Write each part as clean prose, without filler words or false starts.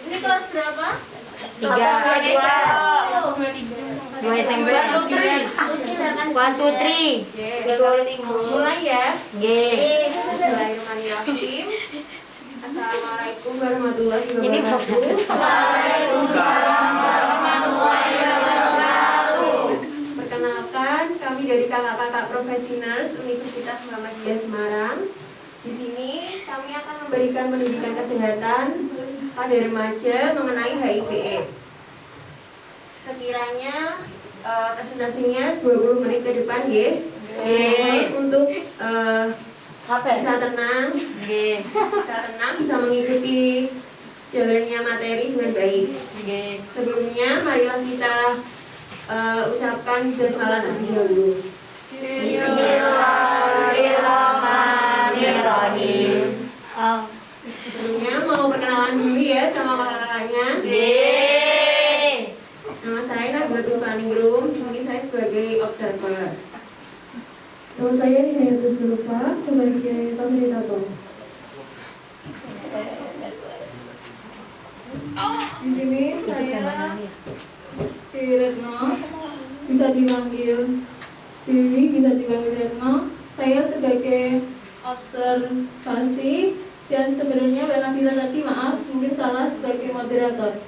Ini kelas berapa? 3 2 SMP 1 2 3 Mulai ya. G. Bismillahirrahmanirrahim. Assalamualaikum warahmatullahi Ini wabarakatuh. Waalaikumsalam warahmatullahi wabarakatuh. Perkenalkan, kami dari kakak-kakak profesional Universitas Muhammadiyah Semarang. Di sini kami akan memberikan pendidikan kesehatan pada remaja mengenai HIV/AIDS. Sekiranya presentasinya 20 menit ke depan ya. Untuk bisa tenang, bisa mengikuti jalannya materi dengan baik. Sebelumnya marilah kita ucapkan basmalah terlebih dahulu. Bismillahirrahmanirrahim. Sebelumnya mau perkenalan dulu ya sama kakak-kakaknya. Nama saya Naglatus Paningrum, mungkin saya sebagai observer. Nama saya Hidayatul Zulfa sebagai fasilitator. Di sini saya Dewi Retno, bisa dipanggil Dewi, bisa dipanggil Retno. Saya sebagai observasi dan sebenarnya Mbak Nabila tadi maaf mungkin salah sebagai moderator.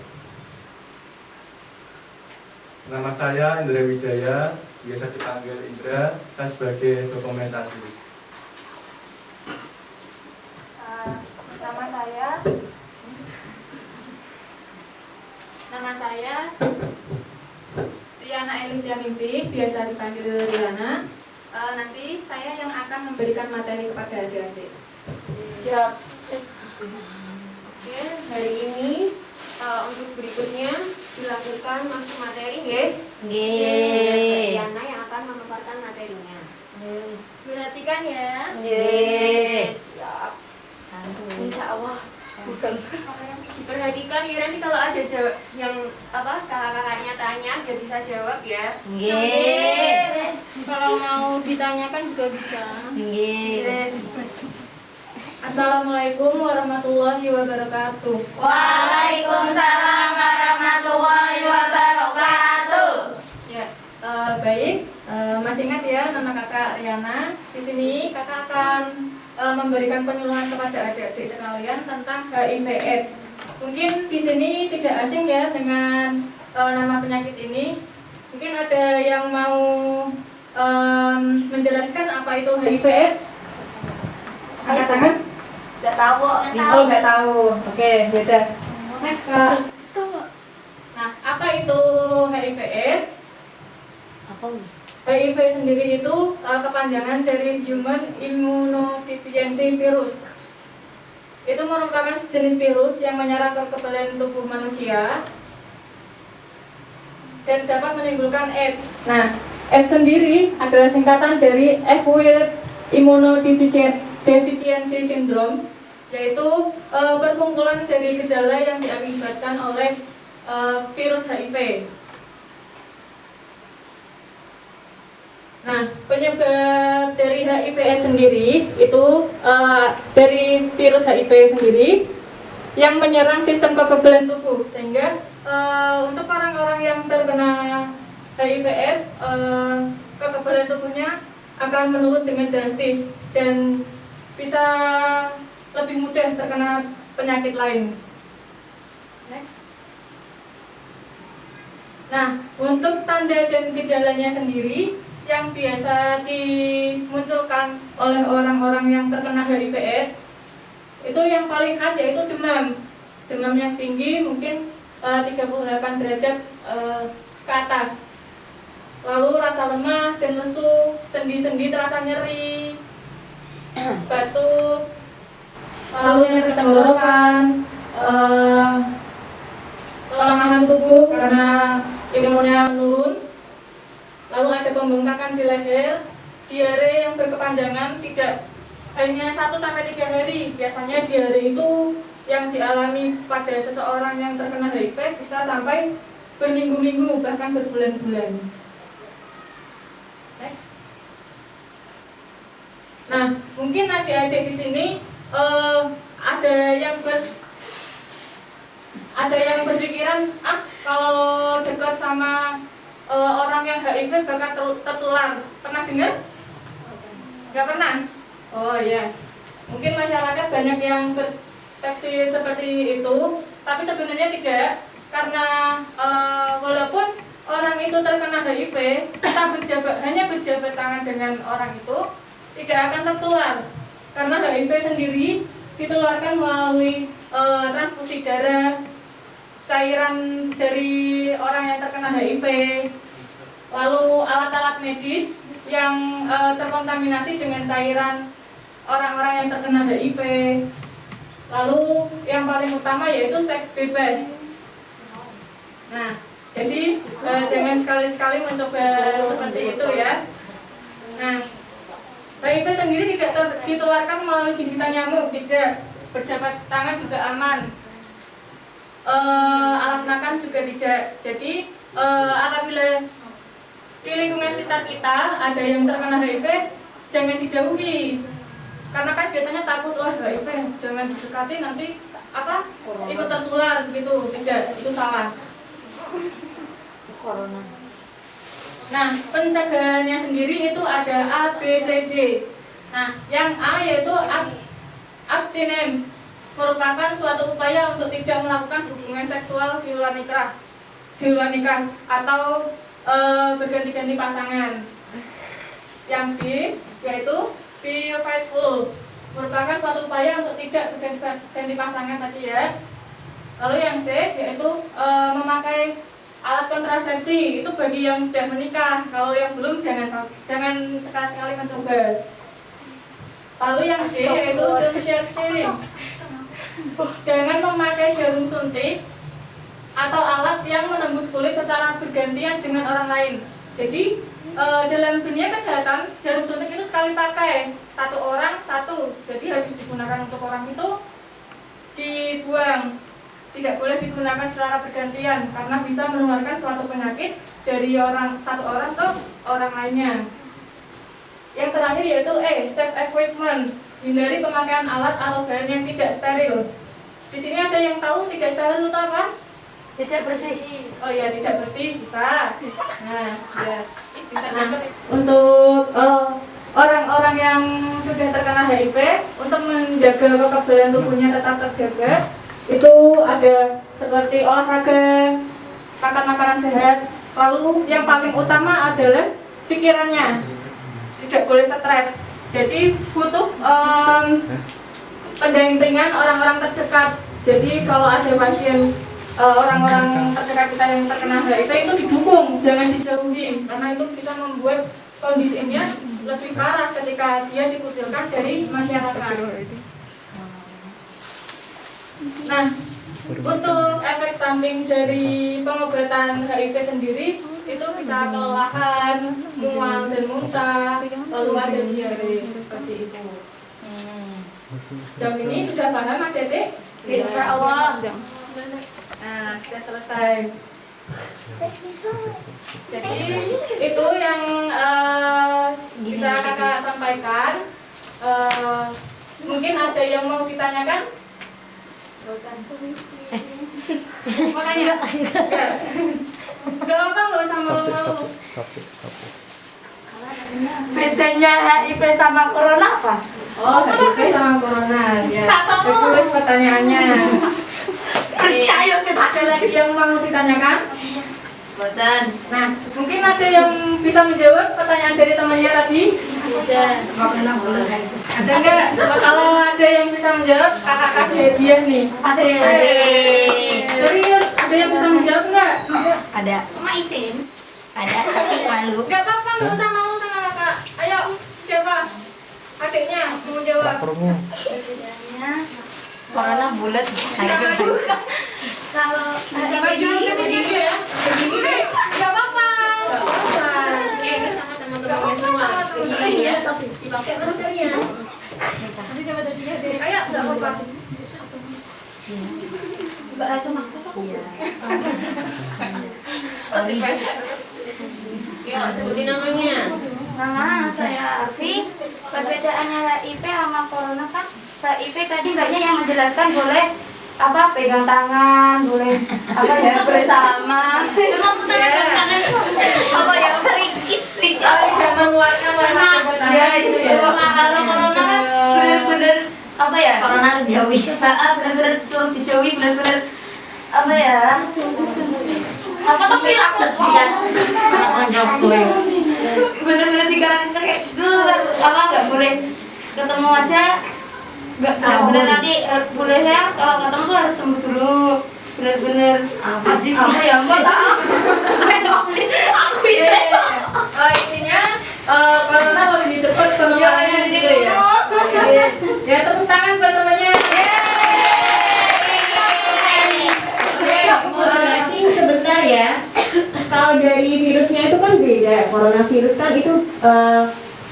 Nama saya Indra Wijaya, biasa dipanggil Indra, saya sebagai dokumentasi. Nama saya Riana Elistianingsih, biasa dipanggil Riana. Nanti saya yang akan memberikan materi kepada adik-adik. Siap. Oke, hari ini untuk berikutnya dilakukan masuk materi ya. Yana yang akan memaparkan materinya. Perhatikan ya. Siap. Insya Allah. Perhatikan ya, nanti kalau ada yang kakak-kakaknya tanya biar bisa jawab ya. Kalau mau ditanyakan juga bisa. Assalamualaikum warahmatullahi wabarakatuh. Waalaikumsalam warahmatullahi wabarakatuh. Ya, baik. Masih ingat ya nama kakak Riana. Di sini kakak akan memberikan penyuluhan kepada adik-adik sekalian tentang HIV/AIDS. Mungkin di sini tidak asing ya dengan nama penyakit ini. Mungkin ada yang mau menjelaskan apa itu HIV/AIDS? Angkat tangan. Tidak tahu. Oh, nggak tahu. Oke, beda. Next, Kak. Nah, apa itu HIV/AIDS? HIV sendiri itu kepanjangan dari Human Immunodeficiency Virus. Itu merupakan sejenis virus yang menyerang kekebalan tubuh manusia dan dapat menimbulkan AIDS. Nah, AIDS sendiri adalah singkatan dari Acquired Immunodeficiency Syndrome, yaitu perkumpulan dari gejala yang diakibatkan oleh virus HIV. Nah, penyebab dari HIV/AIDS sendiri itu dari virus HIV sendiri yang menyerang sistem kekebalan tubuh, sehingga untuk orang-orang yang terkena HIV/AIDS akan menurun dengan drastis dan bisa lebih mudah terkena penyakit lain. Next. Nah, untuk tanda dan gejalanya sendiri yang biasa dimunculkan oleh orang-orang yang terkena HIV/AIDS itu yang paling khas yaitu demam. Demam yang tinggi mungkin 38 derajat ke atas. Lalu rasa lemah dan lesu, sendi-sendi terasa nyeri, batuk, lalu nyeri tenggorokan, kelemahan tubuh karena imunnya menurun, lalu ada pembengkakan di leher, diare yang berkepanjangan tidak hanya 1-3 hari. Biasanya diare itu yang dialami pada seseorang yang terkena HIV bisa sampai berminggu-minggu bahkan berbulan-bulan. Next. Nah, mungkin adik-adik di sini ada yang berpikiran kalau dekat sama orang yang HIV bakal tertular. Pernah dengar? Nggak pernah? Oh ya, mungkin masyarakat banyak yang berpersepsi seperti itu, tapi sebenarnya tidak, karena walaupun orang itu terkena HIV, kita hanya berjabat tangan dengan orang itu, tidak akan tertular, karena HIV sendiri ditularkan melalui transfusi darah, cairan dari orang yang terkena HIV, lalu alat-alat medis yang terkontaminasi dengan cairan orang-orang yang terkena HIV, lalu yang paling utama yaitu seks bebas. Nah, jadi jangan sekali-sekali mencoba seperti itu ya. Nah, HIV sendiri tidak ditularkan melalui gigitan nyamuk, tidak. Berjabat tangan juga aman. Alat makan juga tidak. Jadi apabila di lingkungan sekitar kita ada yang terkena HIV, jangan dijauhi. Karena kan biasanya takut, wah HIV, jangan didekati nanti ikut tertular begitu. Tidak, itu salah. Corona. Nah, pencegahannya sendiri itu ada A, B, C, D. Nah, yang A yaitu abstinens, merupakan suatu upaya untuk tidak melakukan hubungan seksual di luar nikah atau berganti-ganti pasangan. Yang B yaitu be faithful, merupakan suatu upaya untuk tidak berganti pasangan tadi ya. Lalu yang C yaitu memakai alat kontrasepsi, itu bagi yang sudah menikah. Kalau yang belum jangan sekali-sekali mencoba. Lalu yang D yaitu don't share sharing, jangan memakai jarum suntik atau alat yang menembus kulit secara bergantian dengan orang lain. Jadi dalam dunia kesehatan jarum suntik itu sekali pakai, satu orang satu, jadi habis digunakan untuk orang itu dibuang. Tidak boleh digunakan secara bergantian karena bisa menularkan suatu penyakit dari satu orang ke orang lainnya. Yang terakhir yaitu safe equipment, hindari pemakaian alat atau bahan yang tidak steril. Di sini ada yang tahu tidak steril itu apa? Tidak bersih. Oh ya, tidak bersih bisa. Nah, ya. Untuk orang-orang yang sudah terkena HIV, untuk menjaga kekebalan tubuhnya tetap terjaga, itu ada seperti olahraga, makan makanan sehat. Lalu yang paling utama adalah pikirannya, tidak boleh stres. Jadi butuh pendampingan orang-orang terdekat. Jadi kalau ada pasien orang-orang terdekat kita yang terkena HIV itu didukung, jangan dijauhi, karena itu bisa membuat kondisinya lebih parah ketika dia dikucilkan dari masyarakat. Nah, untuk efek samping dari pengobatan HIV sendiri itu bisa kelelahan, mual dan muntah, lalu ada diare seperti itu. Jam ini sudah paham adik-adik? Insya Allah. Nah, sudah selesai. Jadi itu yang bisa kakak sampaikan. Mungkin ada yang mau ditanyakan? Mau tanya? Enggak apa-apa, enggak usah malu-malu. Bedanya HIV sama corona apa? Oh, HIV sama corona. Ya. Tertulis pertanyaannya. Percaya sih. Ada lagi yang mau ditanyakan? Boten. Nah, mungkin ada yang bisa menjawab pertanyaan dari temannya tadi? Ada enggak? Kalau ada yang bisa menjawab, kakak kasih hadiah nih. Asik. Serius, ada yang bisa menjawab enggak? Ada. Cuma isin. Ada tapi malu. Enggak apa-apa, enggak usah malu sama kakak. Ayo, siapa? Adiknya mau jawab. Corona bulat. Kalau Maju sendiri ya. nggak apa-apa. Oke, ini sama teman-temannya semua. Iya. Dipakai maskernya. Nanti coba tadinya deh. Ayo, enggak apa-apa. Mbak Rasul aku. Iya. Yuk, sebutin namanya. Nama saya Arfi. Perbedaannya HIV sama corona kan HIV tadi banyak yang menjelaskan boleh apa pegang tangan, boleh apa ya bersama. Emang apa ya frikis nih. Jangan warna-warna. Ya itu ya. Kalau corona kan benar-benar apa ya? Corona harus jauhi. Benar-benar suruh dijauhi, benar-benar apa ya? Apa tuh aku bener-bener dikarantina kayak dulu apa nggak boleh ketemu aja nggak boleh nanti boleh saya kalau ketemu tuh harus sembuh dulu bener-bener asik gitu ya mbak aku bisa Intinya corona harus didebat sama ya kalian gitu ya. Ya tepuk tangan buat temannya. Informasi sebentar ya. Kalau dari virusnya itu kan beda. Coronavirus kan itu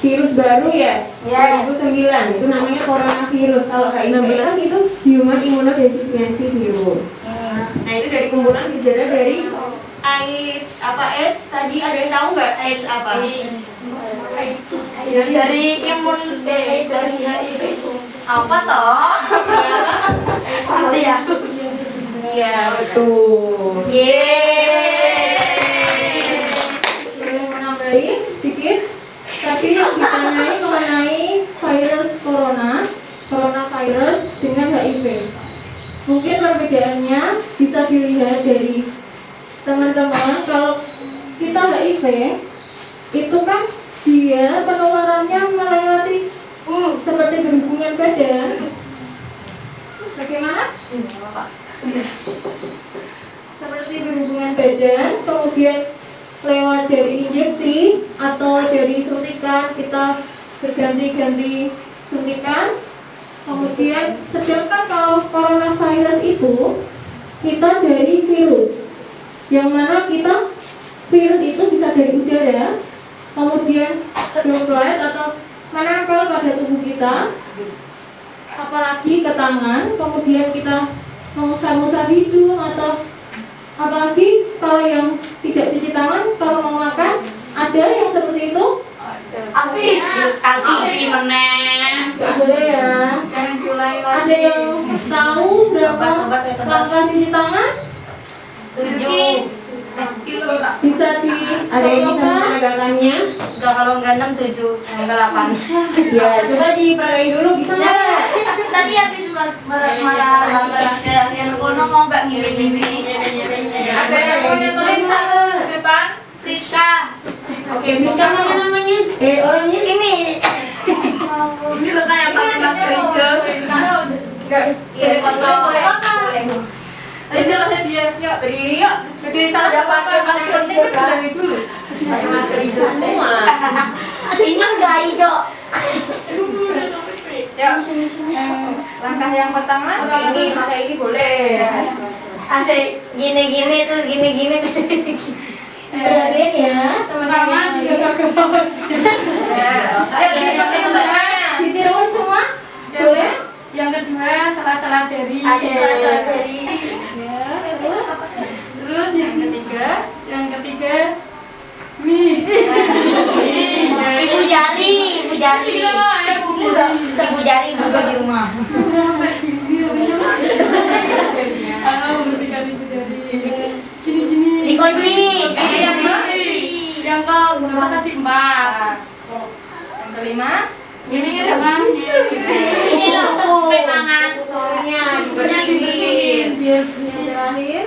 virus baru ya. 2009 itu namanya coronavirus. Kalau HIV kan itu human immunodeficiency virus. Nah itu dari kumpulan gejala dari AIDS apa AIDS tadi ada yang tahu nggak AIDS apa? Dari imun dari HIV itu. apa toh Ahli ya. Iya betul. Boleh menambahin sedikit. Tadi yang ditanyai mengenai virus coronavirus dengan HIV. Mungkin perbedaannya bisa dilihat dari teman-teman kalau kita HIV itu kan dia penularannya melewati seperti berhubungan badan. Bagaimana? Seperti berhubungan badan, kemudian lewat dari injeksi atau dari suntikan, kita berganti-ganti suntikan. Kemudian sedangkan kalau coronavirus itu kita dari virus, yang mana kita virus itu bisa dari udara, kemudian droplet atau menempel pada tubuh kita, apalagi ke tangan, kemudian kita mengusap-usap hidung atau apalagi kalau yang tidak cuci tangan kalau mau makan, ada yang seperti itu. Api. meneng Nggak boleh ya. Jangan diulangi lagi. Ada yang tahu berapa langkah cuci tangan? 7 Bisa Ada yang bisa ditolongkan? menegakkannya? udah kalau nggak 6 7 enggak 8 Ya coba diparahin dulu bisa nggak? tadi habis marah ke yang kono mau nggak ngiri-ngiri Ada yang mau nyontohin satu ke depan? Friska Oke, Friska mana namanya? Orangnya ini. Ini lo kayak pakai masker hijau. Enggak. Iya, Boleh. Ayo jalan dia. Yuk berdiri yuk. Berdiri saja pakai masker hijau berani dulu. Pakai masker hijau semua. ini udah hijau Langkah yang pertama ini pakai ini boleh. Asik gini-gini terus gini-gini. Perhatiin ya teman-teman. Ayo dipakai semua. Ditiruin semua? Boleh? Yang kedua salah-salah jari. Ya, terus Terus yang ketiga mie. Ibu jari buka di rumah. Membersihkan ibu jari. Gini-gini. Dikunci. Yang Berapa tadi? 4. Yang kelima, Ini loh, pemangan. suhunya dibersihin. Biar yang terakhir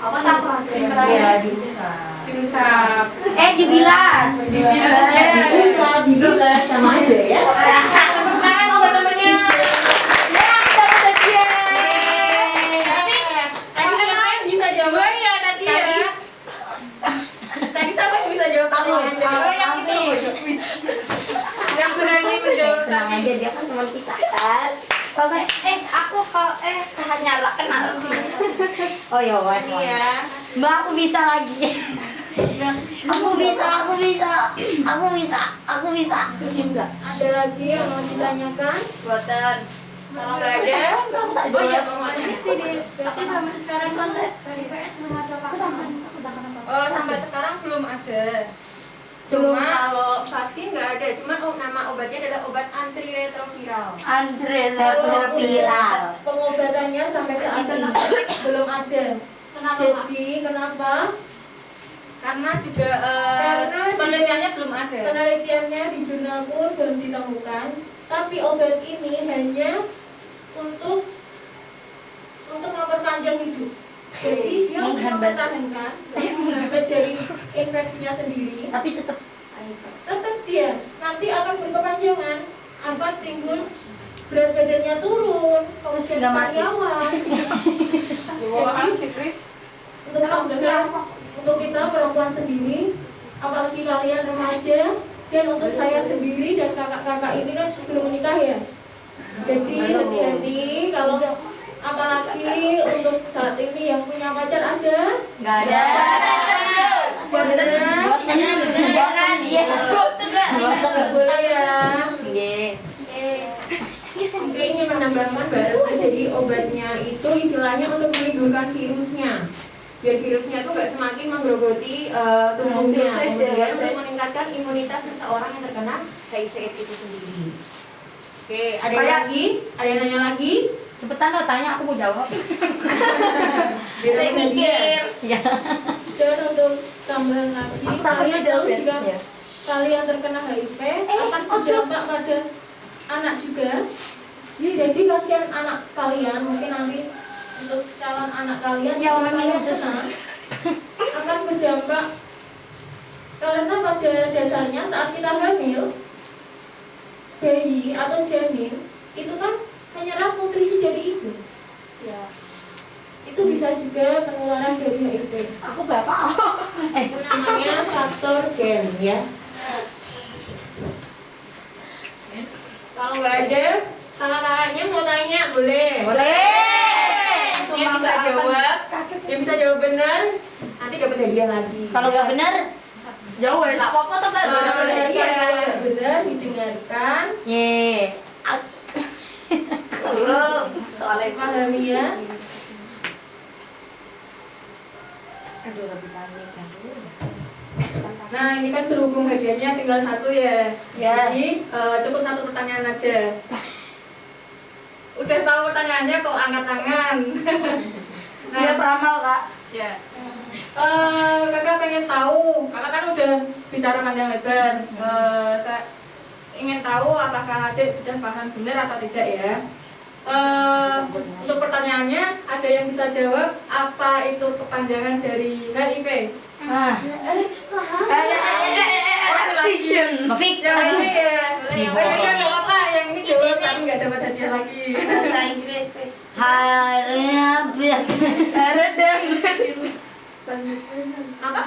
Apa tak apa? Iya, diusap. Dibilas. Dibilas sama aja ya. Tepuk tangan buat temennya. Tapi Tadi siapa yang bisa jawab ya tadi ya? Tadi siapa yang bisa jawab pertanyaan dari yang itu? Yang berani menjawab Tenang tadi. aja, dia kan teman kita kan. aku kalau nyala kena. Oh ya, Ini ya. Mbak, aku bisa lagi. Aku bisa. ada lagi yang mau ditanyakan? Boten. Kalau nggak ada, oh iya mau tanya sih deh. Tapi sampai sekarang kan IPS belum ada vaksin. Oh sampai sekarang belum ada. Cuma kalau vaksin nggak ada. Cuma nama obatnya adalah obat antiretroviral. Viral. Pengobatannya sampai saat ini belum ada. Kenapa? Jadi kenapa? Karena juga Karena penelitiannya belum ada. Penelitiannya di jurnal pun belum ditemukan. Tapi obat ini hanya untuk memperpanjang hidup. Jadi dia untuk mempertahankan, menghambat dari infeksinya sendiri. Tapi tetap Dia nanti akan berkepanjangan, akan timbul berat badannya turun, kemudian nggak mati. sariawan. Jadi untuk kita perempuan sendiri, apalagi kalian remaja, dan untuk saya sendiri dan kakak-kakak ini kan belum menikah ya. Jadi hati-hati kalau apalagi untuk saat ini yang punya pacar ada? nggak ada. Jangan dia. Nggak boleh ya. Saya ingin menambahkan Mbak, jadi obatnya itu istilahnya untuk melindungi virusnya. Biar virusnya itu nggak semakin menggerogoti tubuhnya, kemudian untuk meningkatkan imunitas seseorang yang terkena HIV/AIDS itu sendiri. Oke, ada yang lagi? Ada yang nanya lagi? Cepetan lo tanya, aku mau jawab. Kita mikir. Ya. Dan untuk tambahan lagi, kalian tahu jika Ya. kalian terkena HIV akan berdampak pada anak juga. Jadi kasihan anak kalian, mungkin nanti untuk calon anak kalian Ya, yang memang kena akan berdampak karena pada dasarnya saat kita hamil, bayi atau janin itu kan menyerap nutrisi dari ibu. Ya. Itu bisa juga penularan dari HIV. Aku bapak. Itu namanya faktor gen ya. Kalau nggak ada, kakak-kakaknya mau tanya boleh. Yang bisa jawab, benar, nanti dapat hadiah lagi. Kalau nggak benar, Jauh tak apa-apa tuh Mbak. Dapat Kalau hadiah. nggak benar didengarkan, ye. Kurang. Soalnya pahami ya. Nah ini kan berhubung hadiahnya tinggal 1 ya. Jadi cukup 1 pertanyaan aja. Udah tahu pertanyaannya kok angkat tangan. Dia peramal, Kak. Ya. Kakak pengen tahu, kakak kan udah bicara panjang lebar. Saya ingin tahu apakah adik sudah paham benar atau tidak ya. Untuk pertanyaannya, ada yang bisa jawab apa itu kepanjangan dari HIV? Ah. Vision. Fik. Yang ini ya. Boleh, Oh, ya nggak apa-apa, yang ini jawab tapi nggak dapat hadiah lagi. bahasa Inggris wes. Apa?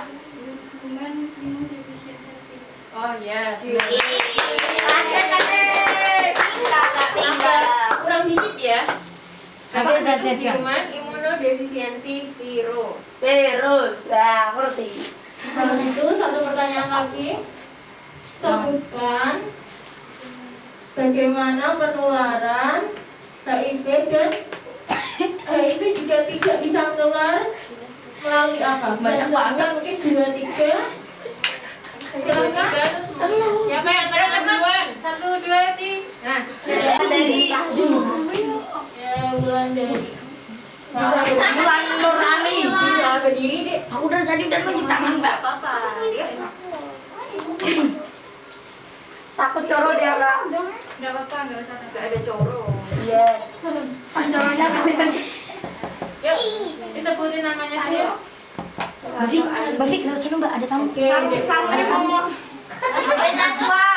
Oh ya. Kakak tinggal. Kurang dikit ya. Hampir saja, Jon. Cuman imunodefisiensi virus. Nah, ngerti. Kalau itu satu pertanyaan lagi. Sebutkan bagaimana penularan HIV dan HIV juga tidak bisa menular melalui apa? Banyak banget. Mungkin 2, 3. Silakan. Siapa yang saya duluan? 1, 2, 3. Nah, Dari Ya, ulang dari. Bulan Nurani. bisa berdiri deh. Aku dari tadi udah nunjuk tangan, Kak. Apa-apa. Nggak apa-apa, nggak usah. Nggak ada coro. Iya. Pancorannya kalian. Yuk, disebutin namanya dulu. Mbak Fik, nggak coba Mbak, ada tamu. Oke, Ada ngomong. Apa Naswa?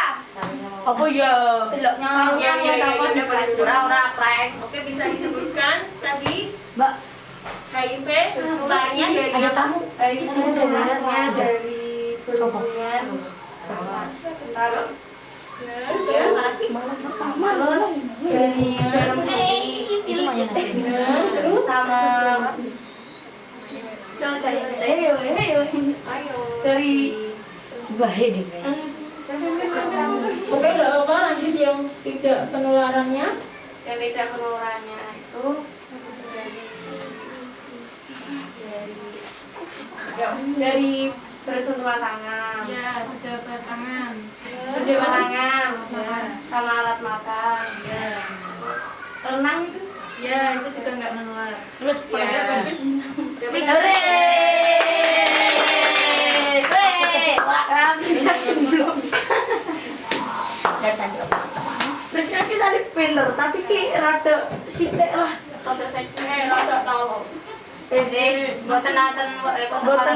Apa ya? Deloknya. ya udah boleh curang. Ora prank. Oke, bisa disebutkan tadi Mbak, HIV nularnya dari ada tamu. Sebenarnya dari berhubungan Taruh. Ya. dari jarum putih Itu maunya nasi. Benar. Terus sama Ayo. dari Bahaya deh kayaknya. oke nggak apa-apa, lanjut yang tidak penularannya. yang tidak penularannya itu dari bersentuhan tangan, Ya, pejabat tangan. berjabat tangan, Ya. sama alat makan, Ya. renang itu. Ya, itu juga nggak menular. Terus Ya. Hore! Terus kan kita di pinter, tapi ki rada sithik lah. Rada tolong. Boten naten Boten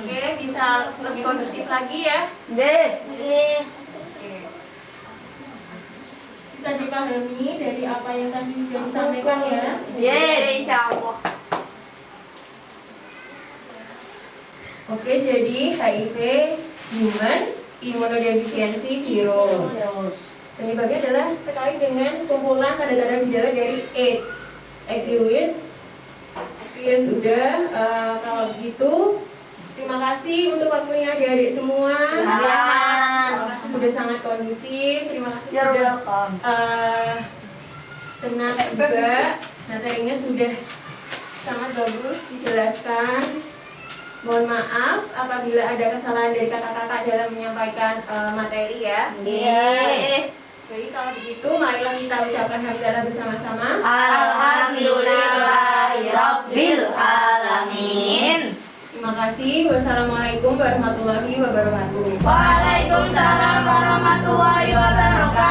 Oke, bisa lebih kondusif lagi ya. Nggih. Bisa dipahami dari apa yang tadi sudah disampaikan ya. Nggih. Insyaallah. Oke, jadi HIV Human Immunodeficiency Virus. Penyebabnya adalah terkait dengan kumpulan tanda-tanda gejala dari AIDS. Acute. Ya sudah, kalau begitu terima kasih untuk waktunya adik-adik semua. Terima kasih sudah sangat kondusif. Terima kasih You're sudah welcome. tenang juga. Materinya sudah sangat bagus dijelaskan. Mohon maaf apabila ada kesalahan dari kakak-kakak dalam menyampaikan materi ya. Jadi kalau begitu marilah kita ucapkan hamdalah bersama-sama. Alhamdulillahirabbil alamin. Terima kasih. Wassalamualaikum warahmatullahi wabarakatuh. Waalaikumsalam warahmatullahi wabarakatuh.